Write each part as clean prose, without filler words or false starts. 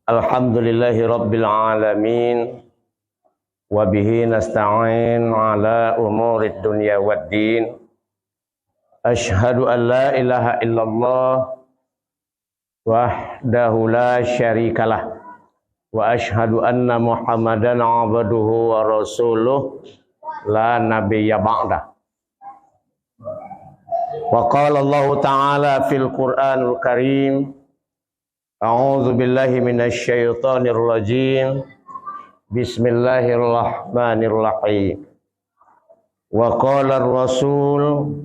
Alhamdulillahi Rabbil Alamin. Wabihi nasta'in ala umurid dunya waddin. Ashhadu an la ilaha illallah wahdahu la syarikalah. Wa ashhadu anna Muhammadan abduhu wa rasuluh la nabiyya ba'dah. Wa qala Allah ta'ala fil Qur'anul Karim. A'udzu billahi minasy syaithanir rajim. Bismillahirrahmanirrahim. Wa qala ar-rasul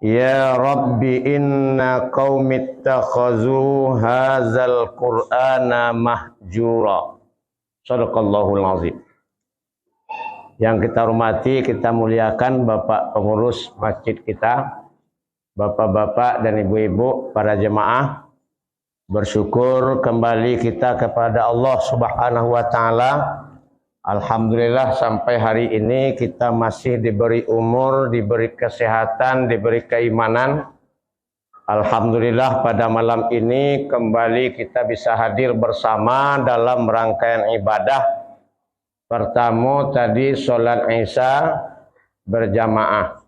ya rabbi inna qaumi ittakhazu hadzal qur'ana mahjura. Shadaqallahul azim. Yang kita hormati, kita muliakan Bapak pengurus masjid kita, Bapak-bapak dan ibu-ibu, para jemaah. Bersyukur kembali kita kepada Allah Subhanahu wa taala. Alhamdulillah sampai hari ini kita masih diberi umur, diberi kesehatan, diberi keimanan. Alhamdulillah pada malam ini kembali kita bisa hadir bersama dalam rangkaian ibadah. Pertama tadi sholat Isya berjamaah.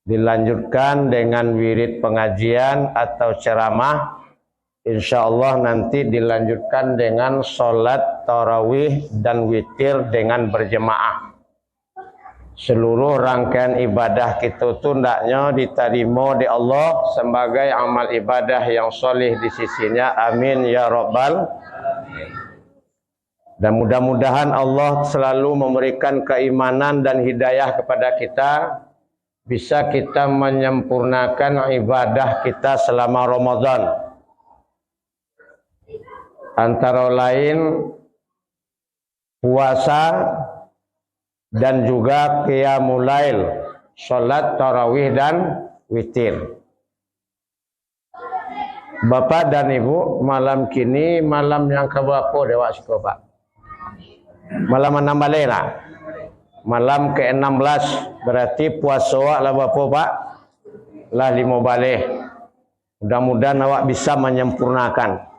Dilanjutkan dengan wirid pengajian atau ceramah. Insyaallah nanti dilanjutkan dengan sholat tarawih dan witir dengan berjemaah. Seluruh rangkaian ibadah kita tu hendaknya diterima di Allah sebagai amal ibadah yang soleh di sisinya. Amin ya rabbal. Dan mudah-mudahan Allah selalu memberikan keimanan dan hidayah kepada kita. Bisa kita menyempurnakan ibadah kita selama Ramadan. Antara lain puasa dan juga qiyamul lail, salat tarawih dan witir. Bapak dan Ibu, malam kini malam yang keberapa dewa siko Pak? Malam 6 balik lah. Malam ke-16 berarti puasa lah berapa Pak? Lah 5 balik. Mudah-mudahan awak bisa menyempurnakan.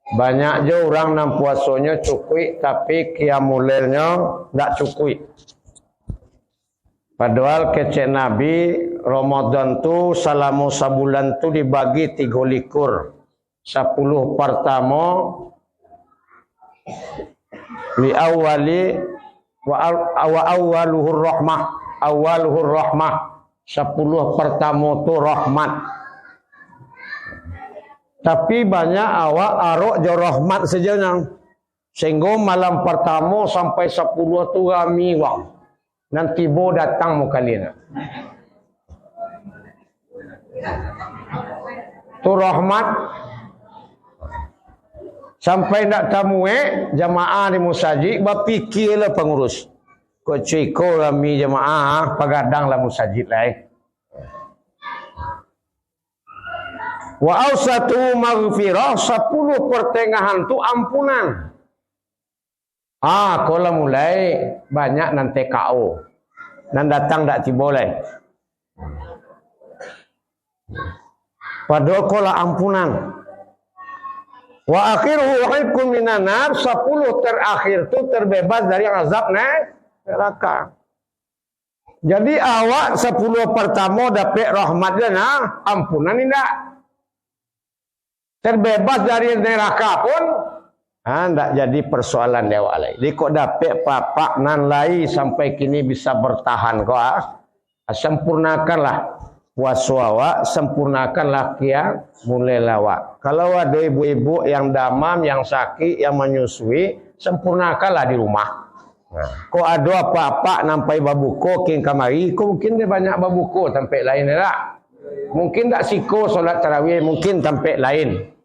Banyak je orang nam puasanya cukup tapi qiyamul lailnya enggak cukup. Padahal kecek Nabi Ramadan tu selama sebulan tu dibagi 3 likur. 10 pertama li awali wa awwaluhur rahmah. Awwaluhur rahmah. 10 pertama tu rahmat. Tapi banyak awak arok je rahmat saja nang. Sehingga malam pertama sampai 10 tu rami wang. Nanti bo datang mu kalian. Tu rahmat. Sampai nak tamu jamaah di musajid berfikirlah pengurus. Kau ciko rami jamaah pagadanglah musajid lah. Wa ausatu maghfirah 10 pertengahan tu ampunan. Kalau mulai banyak nanti KO. Nan datang tak tiba boleh. Padahal kola ampunan. Wa akhiruhu wahidkum minan nar 10 terakhir tu terbebas dari azab neraka. Jadi awak 10 pertama dapat rahmat dan ampunan indah. Terbebas dari neraka pun tidak jadi persoalan dia awak lain. Jadi kok dapat papak nan lai sampai kini bisa bertahan kok sempurnakanlah puasa awak, sempurnakanlah qiyamul lail awak. Kalau ada ibu-ibu yang damam, yang sakit, yang menyusui, sempurnakanlah di rumah. Kok ada apa-apa nampai babuko king kamari, kok mungkin dia banyak babuko tempat lain lah. Mungkin tak siko solat tarawih, mungkin tempat lain.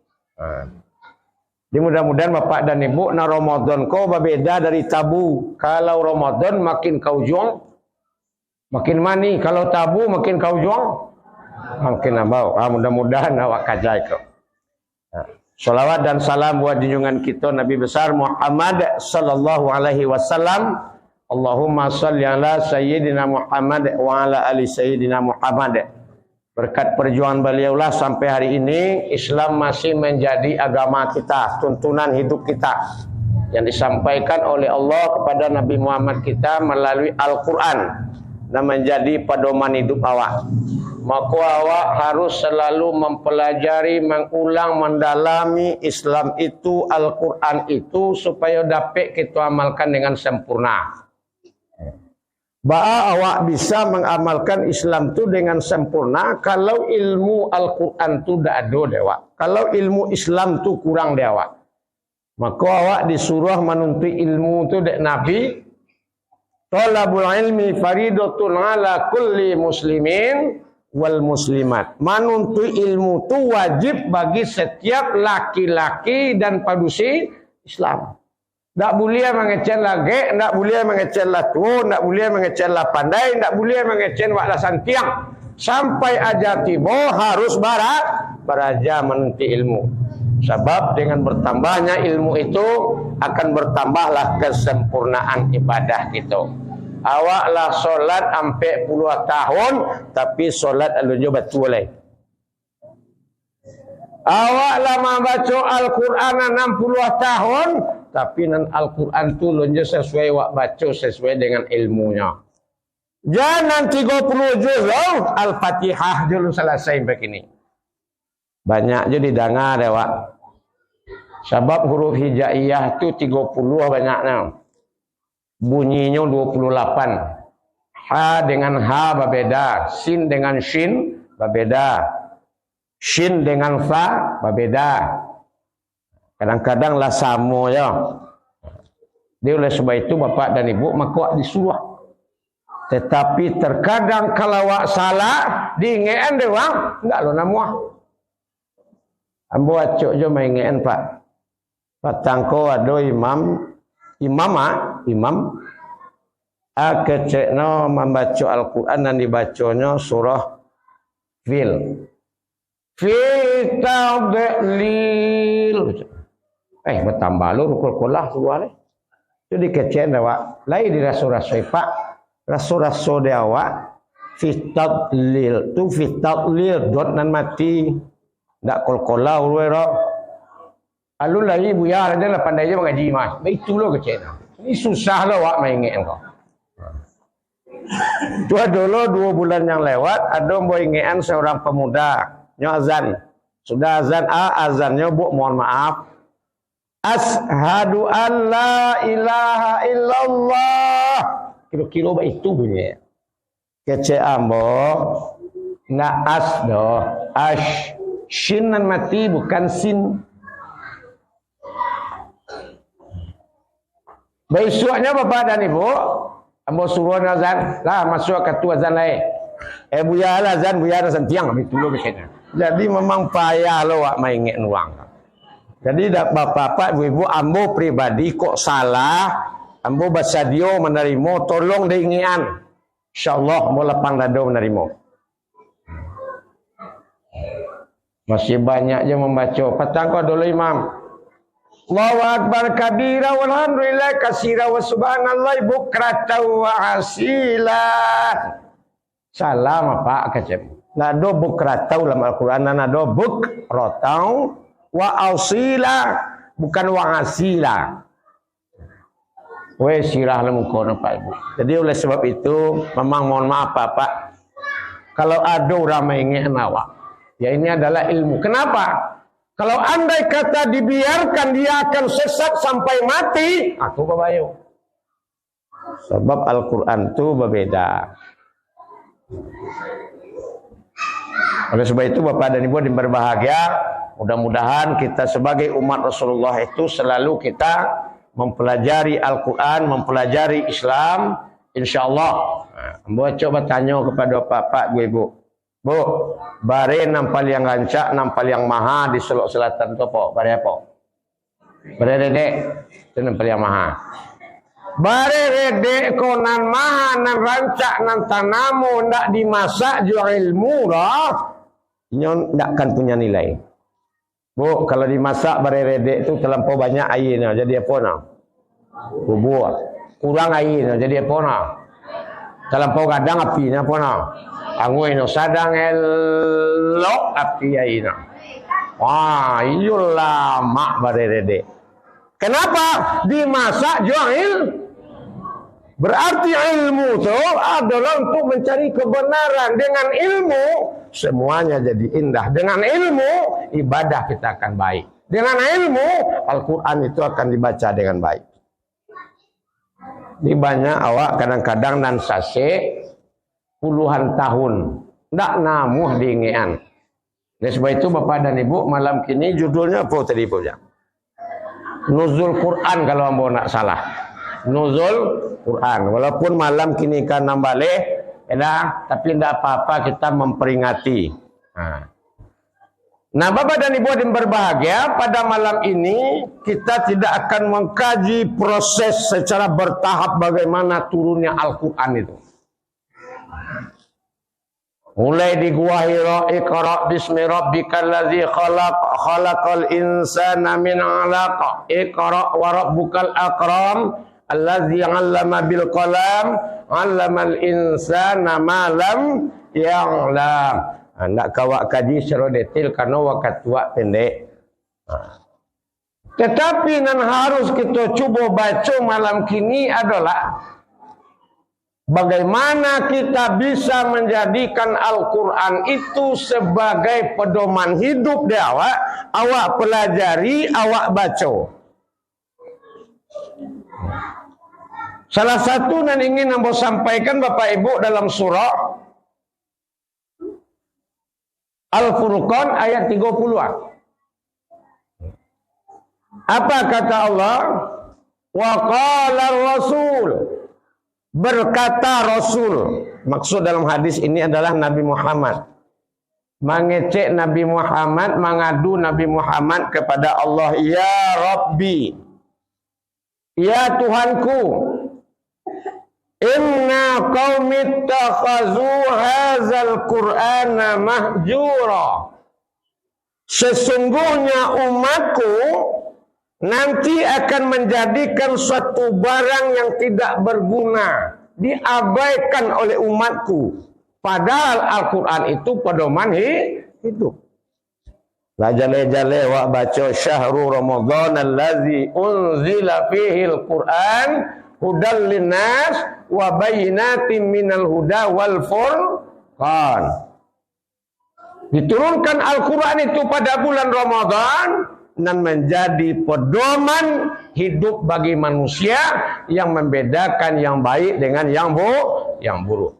Jadi mudah-mudahan Bapak dan Ibu na Ramadan kau berbeda dari tabu. Kalau Ramadan makin kau juang makin mani, kalau tabu makin kau juang makin nambah. Mudah-mudahan awak kajai kau. Salawat dan salam buat junjungan kita Nabi besar Muhammad sallallahu alaihi wasallam. Allahumma shalli ala sayyidina Muhammad wa ala ali sayyidina Muhammad. Berkat perjuangan beliaulah sampai hari ini Islam masih menjadi agama kita, tuntunan hidup kita yang disampaikan oleh Allah kepada Nabi Muhammad kita melalui Al-Quran dan menjadi pedoman hidup awak. Maka awak harus selalu mempelajari, mengulang, mendalami Islam itu, Al-Quran itu supaya dapat kita amalkan dengan sempurna. Ba'a awak bisa mengamalkan Islam tu dengan sempurna kalau ilmu Al-Quran tu dah ada dewa. Kalau ilmu Islam tu kurang dewa. Maka awak disuruh menuntut ilmu tu dek Nabi. Talabul ilmi faridatun ala kulli muslimin wal muslimat. Menuntut ilmu tu wajib bagi setiap laki-laki dan padusi Islam. Tak boleh mengecen lagi, tak boleh mengecen lah tua, tak boleh mengecen lah pandai, tak boleh mengecen waklah santiang. Sampai ajar tiba harus beraja menuntut ilmu. Sebab dengan bertambahnya ilmu itu akan bertambahlah kesempurnaan ibadah kita. Awaklah solat sampai puluh tahun, tapi solat alunya betul lagi. Awaklah membaca Al-Quran 60 tahun, tapi nan Al-Quran tu lonja sesuai wak baca sesuai dengan ilmunya. Jangan 30 juz Al-Fatihah dulu selesai begini. Banyak je didengar ya wak. Sebab huruf hijaiyah tu 30 banyaknya. Bunyinya 28. Ha dengan ha berbeda, sin dengan shin berbeda. Shin dengan fa berbeda. Kadang-kadang lah sama ya. Dia oleh sebab itu bapak dan ibu maka disuruh. Tetapi terkadang kalau wak salah diingatkan dia wang enggak lo nama. Ambo acok je maingan pak. Patangko ada imam akecekno membaca Al-Quran dan dibacanya surah Fil. Fil tadlil. Bertambah lu rukul kulah suruh leh. Jadi kecen awak. Lain di rasul-rasul pak. Rasul-rasul dia awak. Fitadlil. Tu fitadlil. Dot nan mati. Tak kol-kolah urwero. Alun lagi buya ada lah pandai je mengaji mas. Itu lo kecen. Ini susah lo awak maingat kau. Tu dulu 2 bulan yang lewat. Ada boingean seorang pemuda. Azan. Sudah azan azannya bu mohon maaf. Ashadu an la ilaha illallah. Kira-kira itu bunyinya. Kece ambo. Nak as doh. Ash. Shin nan mati bukan sin. Besoknya bapak dan ibu. Ambo suruh azan. Lah masuk ke tu azan lain. Buya lah azan. Buya azan tiang. Itu lo bikinnya. Jadi memang payah lo wak mainget nuang. Jadi bapak-bapak ibu-ibu ambo pribadi kok salah, ambo bersedia menerima, tolong diingian. Insyaallah mau lapang dada menerima. Masih banyak je membaca. Petang kau dulu imam. Allahu akbar kabira walhamdulillah katsira wa subhanallah bukratan wa asila. Salam apa kecem. Nado bukratau dalam Al-Quran, nado bukratau wa asila, bukan wa asila. Weh sirah lah muka Pak Ibu. Jadi oleh sebab itu, memang mohon maaf Pak. Kalau ada orang mengingat awak, ya ini adalah ilmu. Kenapa? Kalau andai kata dibiarkan dia akan sesat sampai mati, aku babayo. Sebab Al-Quran itu berbeda. Oleh sebab itu Bapak dan Ibu yang berbahagia, mudah-mudahan kita sebagai umat Rasulullah itu selalu kita mempelajari Al-Quran, mempelajari Islam, insyaAllah. Nah, coba tanya kepada Bapak, Ibu. Bu, bare nampal yang rancak, nampal yang maha di Selok Selatan itu apa? Bare apa? Bare dedek, itu nampal yang maha. Bare redek konan maha nan rancak nan tanamu ndak dimasak jual ilmu dah. Nyon ndak akan punya nilai. Bu, kalau dimasak bare redek itu terlampau banyak airnya, jadi apa nak? Bubur. Kurang airnya, jadi apa nak? Terlampau kadang apinya apa nak? Angui no sadang elok api aina. Wah, iyo lama barede. Kenapa? Dimasak jual. Berarti ilmu itu adalah untuk mencari kebenaran. Dengan ilmu semuanya jadi indah. Dengan ilmu ibadah kita akan baik. Dengan ilmu Al-Quran itu akan dibaca dengan baik. Di banyak awak kadang-kadang nan sase puluhan tahun ndak namuh dingean. Oleh sebab itu Bapak dan Ibu, malam kini judulnya apa tadi punya? Nuzul Quran kalau ambo nak salah. Nuzul Quran. Walaupun malam kini kan nambale, tapi tidak apa-apa kita memperingati. Nah, Bapak dan Ibu yang berbahagia, pada malam ini kita tidak akan mengkaji proses secara bertahap bagaimana turunnya Al-Quran itu. Mulai di Gua Hira, Iqra bismi rabbikal ladzi khalaq, khalaqal insana min 'alaq, Iqra wa rabbukal akram, alladzi 'allama bil qalam, 'allamal insana ma lam ya'lam. Nak kawak kaji secara detail karena waktu tua pendek. Tetapi yang harus kita cuba baca malam kini adalah bagaimana kita bisa menjadikan Al-Quran itu sebagai pedoman hidup di awak. Awak pelajari, awak baca. Salah satu yang ingin saya sampaikan Bapak Ibu dalam surah Al-Furqan ayat 30-an. Apa kata Allah? Wa qala ar-rasul. Berkata Rasul, maksud dalam hadis ini adalah Nabi Muhammad. Mengecek Nabi Muhammad, mengadu Nabi Muhammad kepada Allah, ya Rabbi, ya Tuhanku, inna qaumi ittakhazu hadzal Qur'ana mahjura. Sesungguhnya umatku nanti akan menjadikan suatu barang yang tidak berguna, diabaikan oleh umatku. Padahal Al-Quran itu pedoman hidup. La jale-jale wa baca syahrul Ramadan allazi unzila fihi al-Quran hudal linnas wa bayyinatin minal huda wal furqan. Diturunkan Al-Quran itu pada bulan Ramadan dan menjadi pedoman hidup bagi manusia yang membedakan yang baik dengan yang buruk.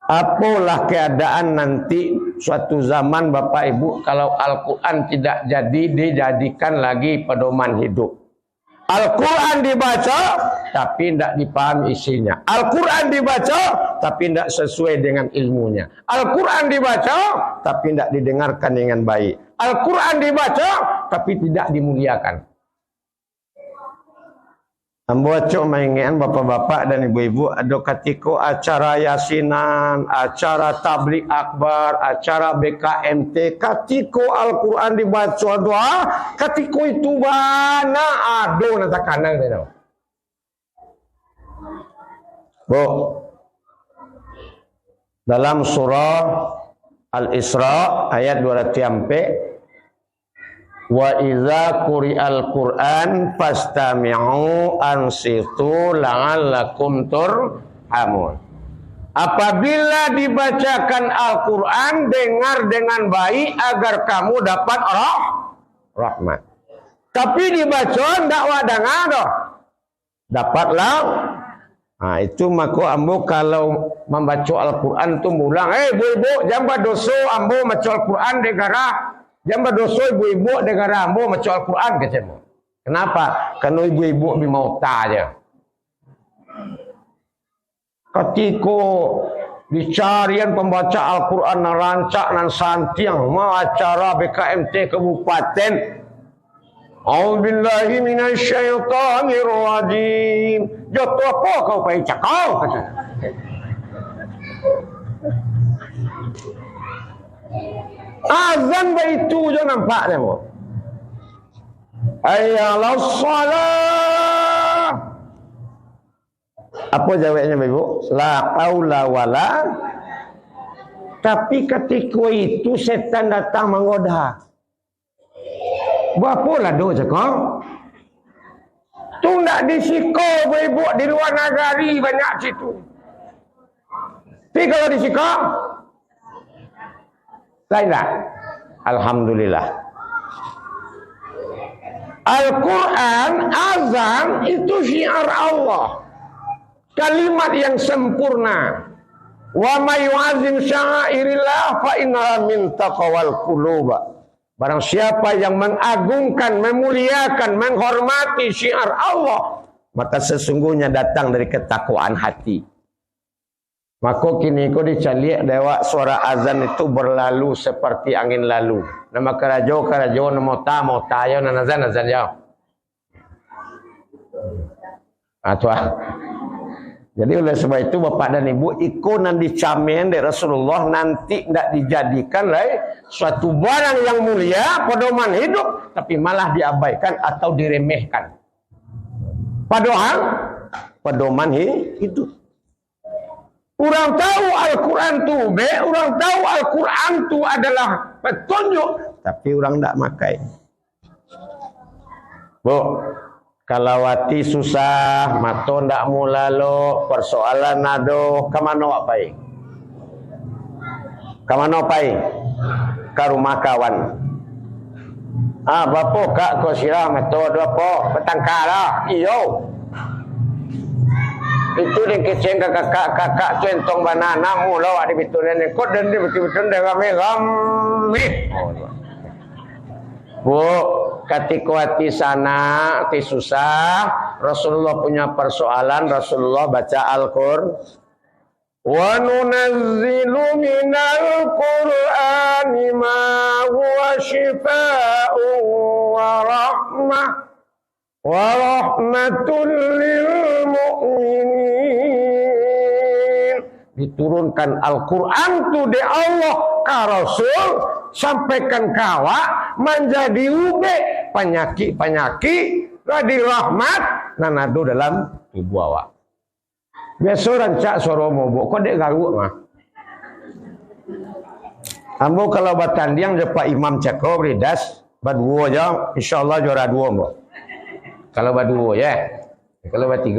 Apalah keadaan nanti suatu zaman Bapak Ibu kalau Al-Quran tidak jadi dijadikan lagi pedoman hidup. Al-Quran dibaca tapi tidak dipahami isinya. Al-Quran dibaca tapi tidak sesuai dengan ilmunya. Al-Quran dibaca tapi tidak didengarkan dengan baik. Al-Quran dibaca tapi tidak dimuliakan. Ambo cok mainan bapak-bapak dan ibu-ibu ada ketika acara yasinan, acara tablik akbar, acara BKMT, ketika Al-Quran dibaca doa, ketika itu mana ada nata kanang tu. Bu, dalam surah Al-Isra ayat 204, wa idza quri'al Qur'an fastami'u ansitu la'allakum turhamun. Apabila dibacakan Al-Quran, dengar dengan baik agar kamu dapat rahmat. Tapi dibaca ndak wadangan doh. Dapatlah. Nah, itu maka ambo kalau membaca Al-Quran tu mulang, ibu-ibu jangan dosa ambo maca Al-Quran negara. Jangan berdosa ibu-ibu negara ambo maca Al-Quran kecemu. Kenapa? Karena ibu-ibu mau aja. Ketika dicarian pembaca Al-Quran nan rancak nan santiang mau acara BKMT kabupaten. A'udzubillahi minasyaitonir rajim. Joto apa kau pai cakau kata. Azan itu je nampak dia mo. Ayalah salat. Apa jawabnya Ibu? La qaula wala Tapi ketika itu setan datang menggoda. Berapa lah doa cakap? Tu nak disiko ibu di luar negari banyak situ. Tapi kalau disiko, lain tak? Alhamdulillah. Al-Quran, azan itu syiar Allah. Kalimat yang sempurna. Wa may yu'azzim sya'airillah fa innaha min taqwal qulub. Barang siapa yang mengagungkan, memuliakan, menghormati syiar Allah, maka sesungguhnya datang dari ketakwaan hati. Maka kini ko dicaliak dewa suara azan itu berlalu seperti angin lalu. Nama karajo nama mota yo nan azan yo. Atau jadi oleh sebab itu Bapak dan Ibu ikonan dicamen dari Rasulullah nanti tidak dijadikan suatu barang yang mulia pedoman hidup, tapi malah diabaikan atau diremehkan. Padahal pedoman hidup. Orang tahu Al-Quran tu orang tahu Al-Quran tu adalah petunjuk, tapi orang tidak makai. Bu, kalau wati susah, mato ndak mulalo, persoalan nado, kemana wapai? Kemana wapai? Ke rumah kawan. Bapak kak kau sirah mato dua po, petangkala, iyo. Itu yang keceng kakak centong banana mula di bituran ni kod dan di betul-betul dah kami. Bu, ketika hati sana, hati susah, Rasulullah punya persoalan, Rasulullah baca Al-Qur'an. Wa nunazzilu minal Qur'ani ma huwa shifaa'un wa rahmah wa rahmatul lil mu'minin. Diturunkan Al-Quran tu di Allah ke Rasul, sampaikan kawa menjadi ube penyakit jadi rahmat nanado dalam tubuh awak. Biasa rancak suara mobok kau dek garuk mah. Ambo kalau batandiang jepa imam cakap ridas badua aja, insyaallah juara dua mbok. Kalau badua ya. Kalau batiga